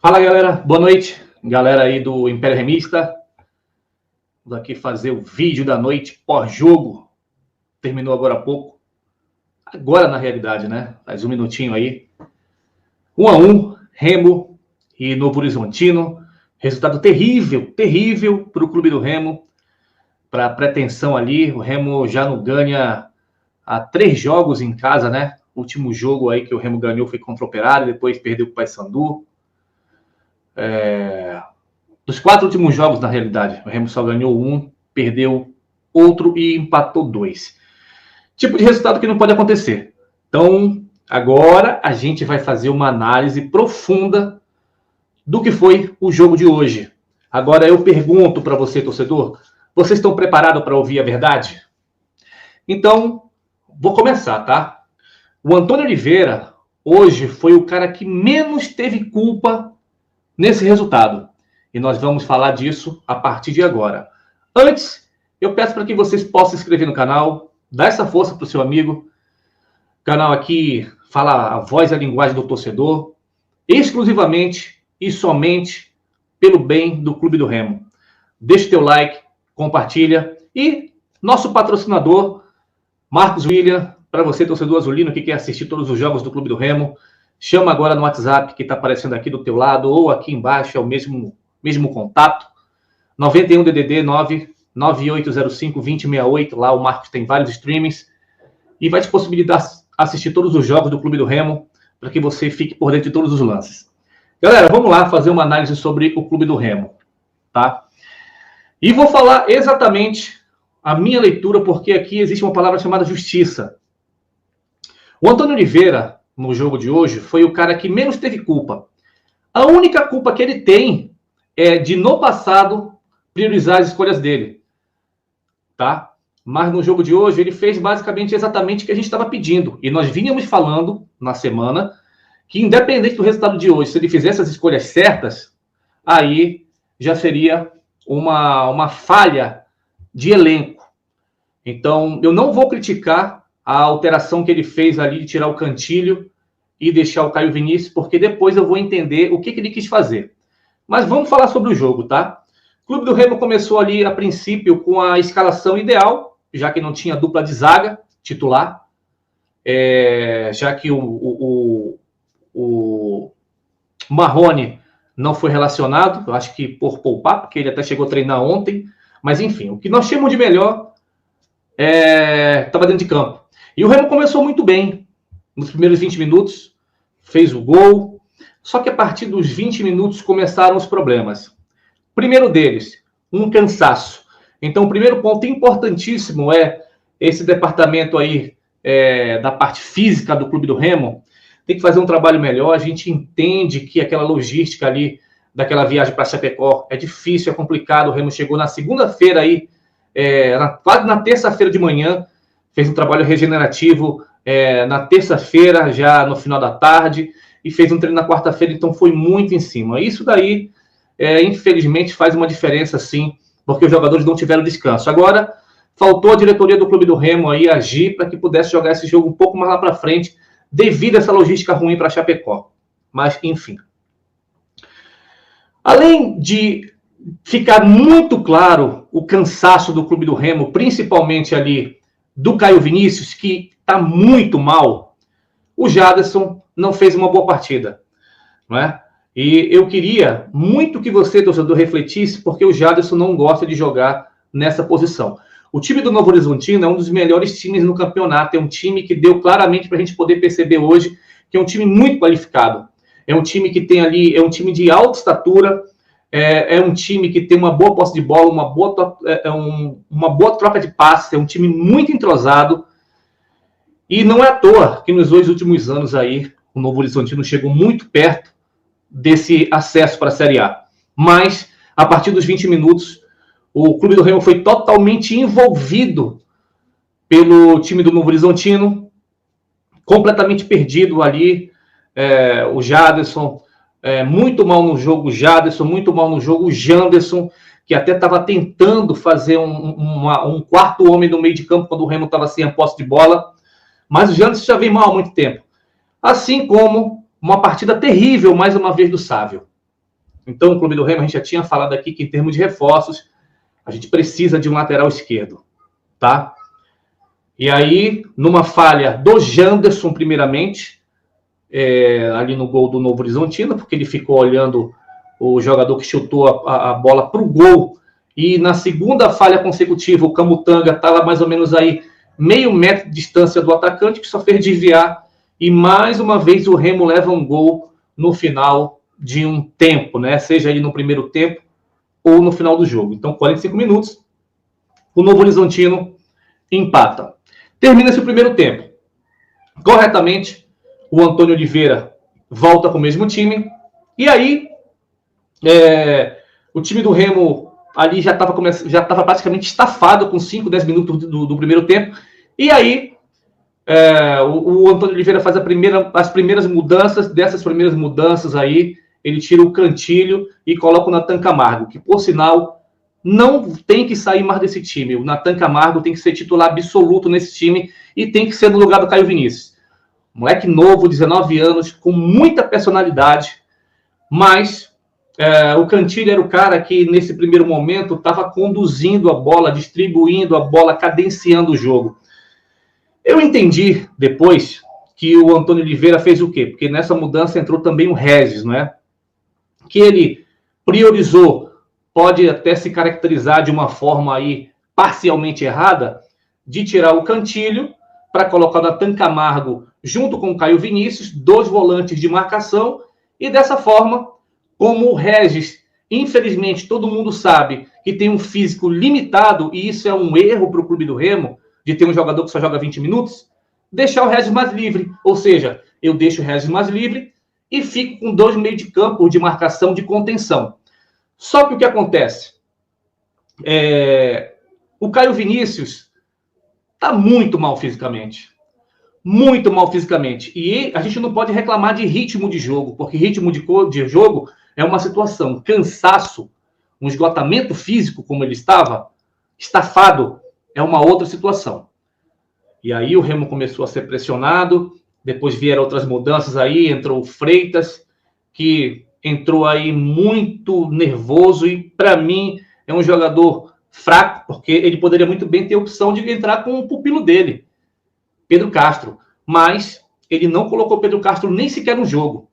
Fala, galera, boa noite, galera aí do Império Remista. Vou aqui fazer o vídeo da noite pós-jogo. Terminou agora há pouco. Agora, na realidade, né? Faz um minutinho aí. 1-1, Remo e Novo Horizontino. Resultado terrível para o clube do Remo. Para a pretensão ali, o Remo já não ganha há 3 jogos em casa, né? O último jogo aí que o Remo ganhou foi contra o Operário, depois perdeu para o Paysandu. Dos 4 últimos jogos, na realidade, o Remo só ganhou 1, perdeu outro e empatou 2. Tipo de resultado que não pode acontecer. Então, agora a gente vai fazer uma análise profunda do que foi o jogo de hoje. Agora eu pergunto para você, torcedor, vocês estão preparados para ouvir a verdade? Então, vou começar, tá? O Antônio Oliveira, hoje, foi o cara que menos teve culpa nesse resultado. E nós vamos falar disso a partir de agora. Antes, eu peço para que vocês possam se inscrever no canal, dar essa força para o seu amigo. O canal aqui fala a voz e a linguagem do torcedor, exclusivamente e somente pelo bem do Clube do Remo. Deixa o teu like, compartilha. E nosso patrocinador, Marcos William, para você, torcedor azulino, que quer assistir todos os jogos do Clube do Remo, chama agora no WhatsApp, que está aparecendo aqui do teu lado, ou aqui embaixo, é o mesmo contato, 91 DDD 99805 2068, lá o Marcos tem vários streamings, e vai te possibilitar assistir todos os jogos do Clube do Remo, para que você fique por dentro de todos os lances. Galera, vamos lá fazer uma análise sobre o Clube do Remo, tá? E vou falar exatamente a minha leitura, porque aqui existe uma palavra chamada justiça. O Antônio Oliveira, no jogo de hoje, foi o cara que menos teve culpa. A única culpa que ele tem é de, no passado, priorizar as escolhas dele. Tá? Mas no jogo de hoje, ele fez basicamente exatamente o que a gente estava pedindo. E nós vínhamos falando, na semana, que independente do resultado de hoje, se ele fizesse as escolhas certas, aí já seria uma falha de elenco. Então, eu não vou criticar a alteração que ele fez ali de tirar o Cantilho e deixar o Caio Vinícius, porque depois eu vou entender o que ele quis fazer. Mas vamos falar sobre o jogo, tá? O Clube do Remo começou ali, a princípio, com a escalação ideal, já que não tinha dupla de zaga titular, já que o Marrone não foi relacionado, eu acho que por poupar, porque ele até chegou a treinar ontem, mas enfim, o que nós tínhamos de melhor estava dentro de campo. E o Remo começou muito bem, nos primeiros 20 minutos, fez o gol, só que a partir dos 20 minutos começaram os problemas. Primeiro deles, um cansaço. Então, o primeiro ponto importantíssimo é esse departamento aí da parte física do Clube do Remo tem que fazer um trabalho melhor. A gente entende que aquela logística ali daquela viagem para Chapecó é difícil, é complicado. O Remo chegou na segunda-feira aí, quase na terça-feira de manhã, fez um trabalho regenerativo na terça-feira, já no final da tarde, e fez um treino na quarta-feira, então foi muito em cima. Isso daí, infelizmente, faz uma diferença, sim, porque os jogadores não tiveram descanso. Agora, faltou a diretoria do Clube do Remo aí agir para que pudesse jogar esse jogo um pouco mais lá para frente, devido a essa logística ruim para Chapecó. Mas, enfim. Além de ficar muito claro o cansaço do Clube do Remo, principalmente ali do Caio Vinícius, que está muito mal, o Jaderson não fez uma boa partida, não é? E eu queria muito que você, torcedor, refletisse, porque o Jaderson não gosta de jogar nessa posição. O time do Novo Horizontino é um dos melhores times no campeonato, é um time que deu claramente para a gente poder perceber hoje que é um time muito qualificado. É um time que tem ali, é um time de alta estatura, é um time que tem uma boa posse de bola, uma boa troca de passes, é um time muito entrosado. E não é à toa que nos 2 últimos anos aí, o Novo Horizontino chegou muito perto desse acesso para a Série A. Mas, a partir dos 20 minutos, o Clube do Remo foi totalmente envolvido pelo time do Novo Horizontino, completamente perdido ali. O Jaderson, muito mal no jogo, o Jaderson, muito mal no jogo, o Janderson, que até estava tentando fazer um quarto homem no meio de campo quando o Remo estava sem a posse de bola, mas o Janderson já vem mal há muito tempo. Assim como uma partida terrível, mais uma vez, do Sávio. Então, o clube do Remo, a gente já tinha falado aqui que, em termos de reforços, a gente precisa de um lateral esquerdo, tá? E aí, numa falha do Janderson, primeiramente, ali no gol do Novo Horizontino, porque ele ficou olhando o jogador que chutou a bola para o gol, e na segunda falha consecutiva, o Camutanga estava mais ou menos aí meio metro de distância do atacante, que só fez desviar, e mais uma vez o Remo leva um gol no final de um tempo, né? Seja aí no primeiro tempo ou no final do jogo. Então, 45 minutos, o Novo Horizontino empata. Termina-se o primeiro tempo. Corretamente, o Antônio Oliveira volta com o mesmo time, e aí o time do Remo ali já estava praticamente estafado com 5, 10 minutos do primeiro tempo, e aí o Antônio Oliveira faz as primeiras mudanças. Dessas primeiras mudanças aí, ele tira o Cantilho e coloca o Natan Camargo, que, por sinal, não tem que sair mais desse time. O Natan Camargo tem que ser titular absoluto nesse time e tem que ser no lugar do Caio Vinícius. Moleque novo, 19 anos, com muita personalidade, mas o Cantilho era o cara que, nesse primeiro momento, estava conduzindo a bola, distribuindo a bola, cadenciando o jogo. Eu entendi depois que o Antônio Oliveira fez o quê? Porque nessa mudança entrou também o Regis, não é? Que ele priorizou, pode até se caracterizar de uma forma aí parcialmente errada, de tirar o Cantilho para colocar o Natan Camargo junto com o Caio Vinícius, 2 volantes de marcação, e dessa forma, como o Regis, infelizmente, todo mundo sabe que tem um físico limitado, e isso é um erro para o clube do Remo, de ter um jogador que só joga 20 minutos, deixar o Regis mais livre. Ou seja, eu deixo o Regis mais livre e fico com 2 meio de campo de marcação, de contenção. Só que o que acontece? O Caio Vinícius está muito mal fisicamente. Muito mal fisicamente. E a gente não pode reclamar de ritmo de jogo, porque ritmo de jogo é uma situação. Cansaço, um esgotamento físico, como ele estava, estafado, é uma outra situação. E aí o Remo começou a ser pressionado, depois vieram outras mudanças aí, entrou o Freitas, que entrou aí muito nervoso, e para mim é um jogador fraco, porque ele poderia muito bem ter a opção de entrar com o pupilo dele, Pedro Castro, mas ele não colocou Pedro Castro nem sequer no jogo.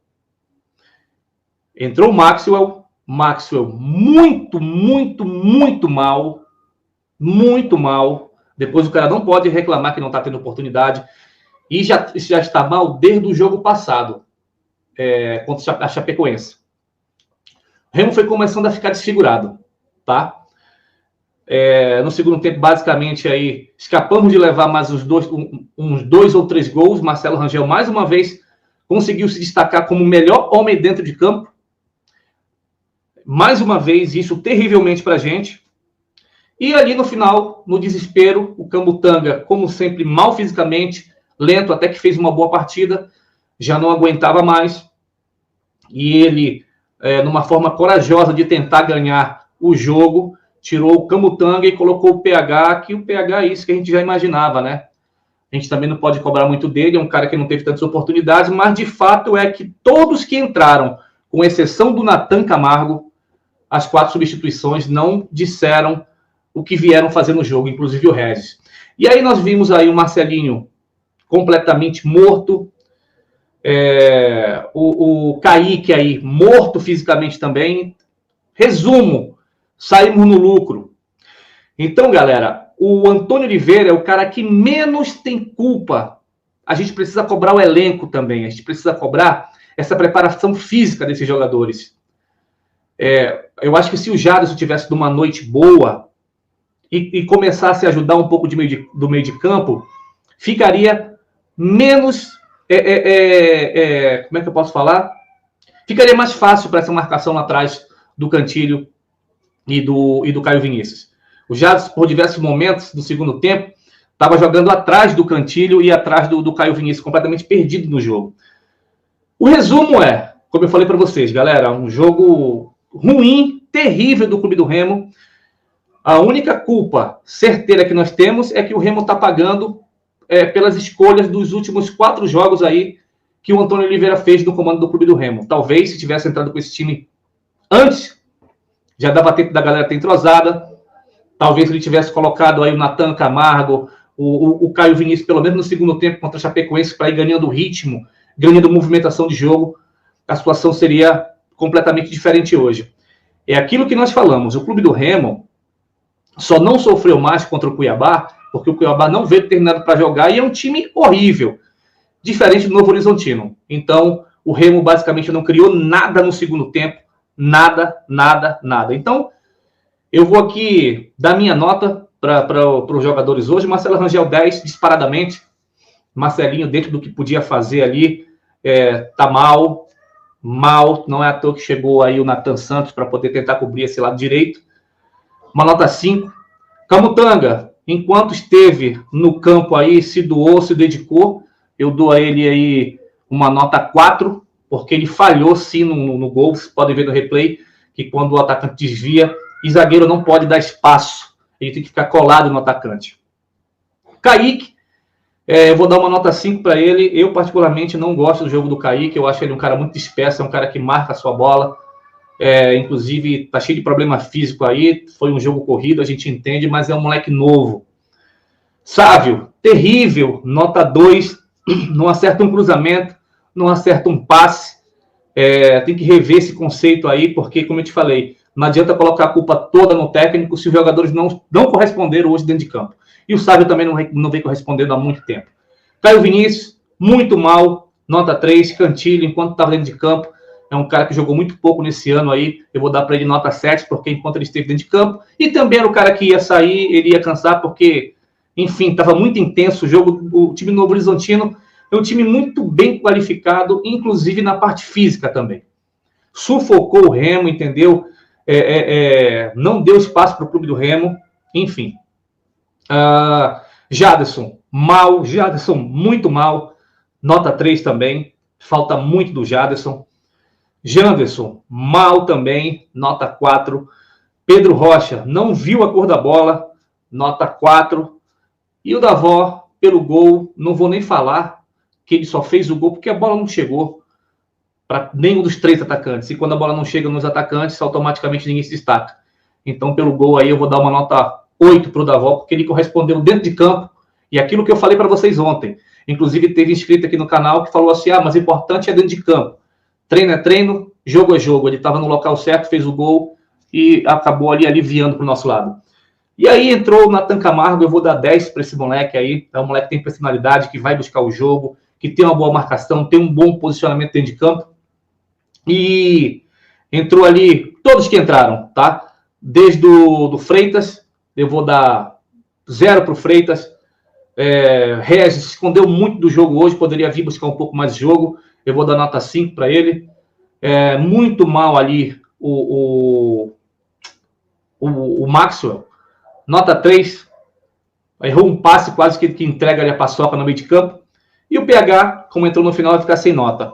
Entrou o Maxwell muito, muito, muito mal, depois o cara não pode reclamar que não está tendo oportunidade, e já está mal desde o jogo passado, contra a Chapecoense. O Remo foi começando a ficar desfigurado, tá? No segundo tempo, basicamente, aí, escapamos de levar mais uns 2 ou 3 gols. Marcelo Rangel, mais uma vez, conseguiu se destacar como o melhor homem dentro de campo. Mais uma vez, isso terrivelmente para a gente. E ali no final, no desespero, o Camutanga, como sempre, mal fisicamente, lento, até que fez uma boa partida, já não aguentava mais. E ele, numa forma corajosa de tentar ganhar o jogo, tirou o Camutanga e colocou o PH, que o PH é isso que a gente já imaginava, né? A gente também não pode cobrar muito dele, é um cara que não teve tantas oportunidades, mas de fato é que todos que entraram, com exceção do Natan Camargo, as 4 substituições não disseram o que vieram fazer no jogo, inclusive o Regis. E aí nós vimos aí o Marcelinho completamente morto, o Kaique aí morto fisicamente também. Resumo, saímos no lucro. Então, galera, o Antônio Oliveira é o cara que menos tem culpa. A gente precisa cobrar o elenco também. A gente precisa cobrar essa preparação física desses jogadores. Eu acho que se o Jadson tivesse numa noite boa e começasse a ajudar um pouco do meio de campo, ficaria menos... como é que eu posso falar? Ficaria mais fácil para essa marcação lá atrás do Cantilho e do Caio Vinícius. O Jadson, por diversos momentos do segundo tempo, estava jogando atrás do Cantilho e atrás do Caio Vinícius, completamente perdido no jogo. O resumo é, como eu falei para vocês, galera, um jogo ruim, terrível do Clube do Remo. A única culpa certeira que nós temos é que o Remo está pagando pelas escolhas dos últimos 4 jogos aí que o Antônio Oliveira fez no comando do Clube do Remo. Talvez, se tivesse entrado com esse time antes, já dava tempo da galera ter entrosada. Talvez ele tivesse colocado aí o Nathan Camargo, o Caio Vinícius, pelo menos no segundo tempo, contra a Chapecoense, para ir ganhando ritmo, ganhando movimentação de jogo. A situação seria completamente diferente hoje. É aquilo que nós falamos, o Clube do Remo só não sofreu mais contra o Cuiabá, porque o Cuiabá não veio determinado para jogar e é um time horrível, diferente do Novo Horizontino. Então, o Remo basicamente não criou nada no segundo tempo, nada. Então, eu vou aqui dar minha nota para os jogadores hoje. Marcelo Rangel 10, disparadamente. Marcelinho, dentro do que podia fazer ali, tá mal. Não é à toa que chegou aí o Nathan Santos para poder tentar cobrir esse lado direito. Uma nota 5. Camutanga, enquanto esteve no campo aí, se doou, se dedicou, eu dou a ele aí uma nota 4, porque ele falhou sim no gol. Vocês podem ver no replay que quando o atacante desvia, e zagueiro não pode dar espaço, ele tem que ficar colado no atacante. Kaique, eu vou dar uma nota 5 para ele. Eu particularmente não gosto do jogo do Kaique, eu acho ele um cara muito disperso, é um cara que marca a sua bola, inclusive tá cheio de problema físico aí, foi um jogo corrido, a gente entende, mas é um moleque novo. Sávio, terrível, nota 2, não acerta um cruzamento, não acerta um passe, tem que rever esse conceito aí, porque, como eu te falei, não adianta colocar a culpa toda no técnico se os jogadores não corresponderam hoje dentro de campo. E o Sávio também não vem correspondendo há muito tempo. Caio Vinícius, muito mal, nota 3. Cantilho, enquanto estava dentro de campo, é um cara que jogou muito pouco nesse ano aí, eu vou dar para ele nota 7, porque enquanto ele esteve dentro de campo, e também era o cara que ia sair, ele ia cansar, porque, enfim, estava muito intenso o jogo. O time Novo Horizontino é um time muito bem qualificado, inclusive na parte física também. Sufocou o Remo, entendeu? Não deu espaço para o Clube do Remo, enfim. Jaderson, mal. Jaderson, muito mal. Nota 3 também. Falta muito do Jaderson. Janderson, mal também. Nota 4. Pedro Rocha, não viu a cor da bola. Nota 4. E o Davó, pelo gol, não vou nem falar que ele só fez o gol porque a bola não chegou para nenhum dos 3 atacantes. E quando a bola não chega nos atacantes, automaticamente ninguém se destaca. Então, pelo gol aí, eu vou dar uma nota 8 para o Davó, porque ele correspondeu dentro de campo. E aquilo que eu falei para vocês ontem. Inclusive, teve inscrito aqui no canal que falou assim, mas o importante é dentro de campo. Treino é treino, jogo é jogo. Ele estava no local certo, fez o gol e acabou ali aliviando para o nosso lado. E aí entrou o Nathan Camargo, eu vou dar 10 para esse moleque aí. É um moleque que tem personalidade, que vai buscar o jogo, que tem uma boa marcação, tem um bom posicionamento dentro de campo. E entrou ali, todos que entraram, tá? Desde do Freitas, eu vou dar 0 para o Freitas. Regis escondeu muito do jogo hoje, poderia vir buscar um pouco mais de jogo. Eu vou dar nota 5 para ele. Muito mal ali o Maxwell. Nota 3. Errou um passe quase que entrega ali a paçoca no meio de campo. E o PH, como entrou no final, vai ficar sem nota.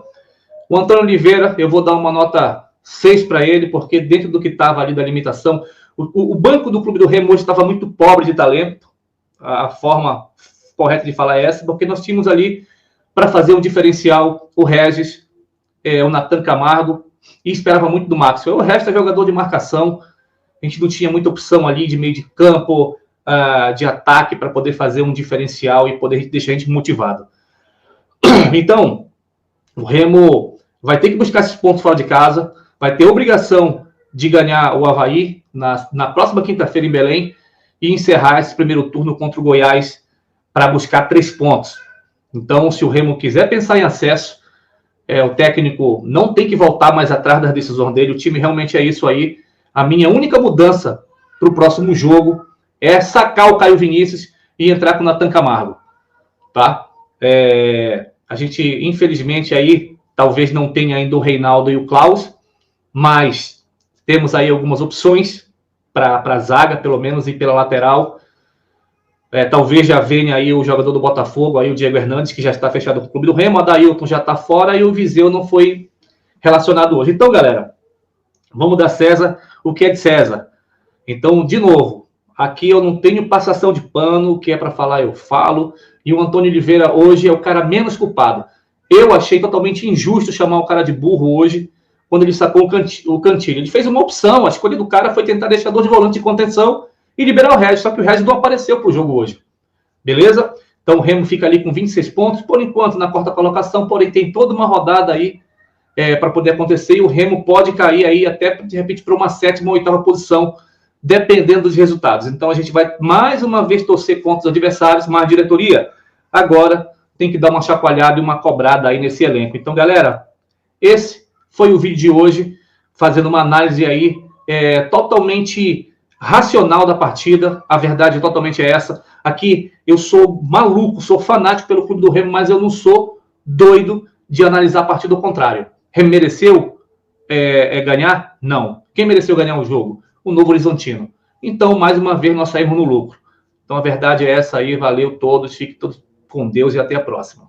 O Antônio Oliveira, eu vou dar uma nota 6 para ele, porque dentro do que estava ali da limitação, o banco do Clube do Remo hoje estava muito pobre de talento. A forma correta de falar é essa, porque nós tínhamos ali, para fazer um diferencial, o Regis, o Nathan Camargo, e esperava muito do Maxwell. O resto é jogador de marcação, a gente não tinha muita opção ali de meio de campo, de ataque, para poder fazer um diferencial e poder deixar a gente motivado. Então, o Remo vai ter que buscar esses pontos fora de casa, vai ter obrigação de ganhar o Avaí na próxima quinta-feira em Belém e encerrar esse primeiro turno contra o Goiás para buscar 3 pontos. Então, se o Remo quiser pensar em acesso, o técnico não tem que voltar mais atrás das decisões dele, o time realmente é isso aí. A minha única mudança para o próximo jogo é sacar o Caio Vinícius e entrar com o Nathan Camargo, tá? A gente, infelizmente, aí talvez não tenha ainda o Reinaldo e o Klaus, mas temos aí algumas opções para a zaga, pelo menos, e pela lateral. Talvez já venha aí o jogador do Botafogo, aí o Diego Hernandes, que já está fechado com o Clube do Remo, o Adailton já está fora e o Viseu não foi relacionado hoje. Então, galera, vamos dar César o que é de César. Então, de novo, aqui eu não tenho passação de pano, o que é para falar eu falo, e o Antônio Oliveira hoje é o cara menos culpado. Eu achei totalmente injusto chamar o cara de burro hoje, quando ele sacou o Cantilho. Ele fez uma opção, a escolha do cara foi tentar deixar 2 volantes de contenção e liberar o Regis, só que o Regis não apareceu para o jogo hoje. Beleza? Então o Remo fica ali com 26 pontos, por enquanto na quarta colocação, porém tem toda uma rodada aí para poder acontecer, e o Remo pode cair aí até, de repente, para uma 7ª ou 8ª posição, dependendo dos resultados. Então a gente vai mais uma vez torcer contra os adversários, mas a diretoria agora tem que dar uma chacoalhada e uma cobrada aí nesse elenco. Então, galera, esse foi o vídeo de hoje, fazendo uma análise aí totalmente racional da partida. A verdade totalmente é essa. Aqui eu sou maluco, sou fanático pelo clube do Remo, mas eu não sou doido de analisar a partida ao contrário. Remo mereceu ganhar? Não. Quem mereceu ganhar o jogo? O Novo Horizontino. Então, mais uma vez, nós saímos no lucro. Então, a verdade é essa aí. Valeu todos. Fiquem todos com Deus e até a próxima.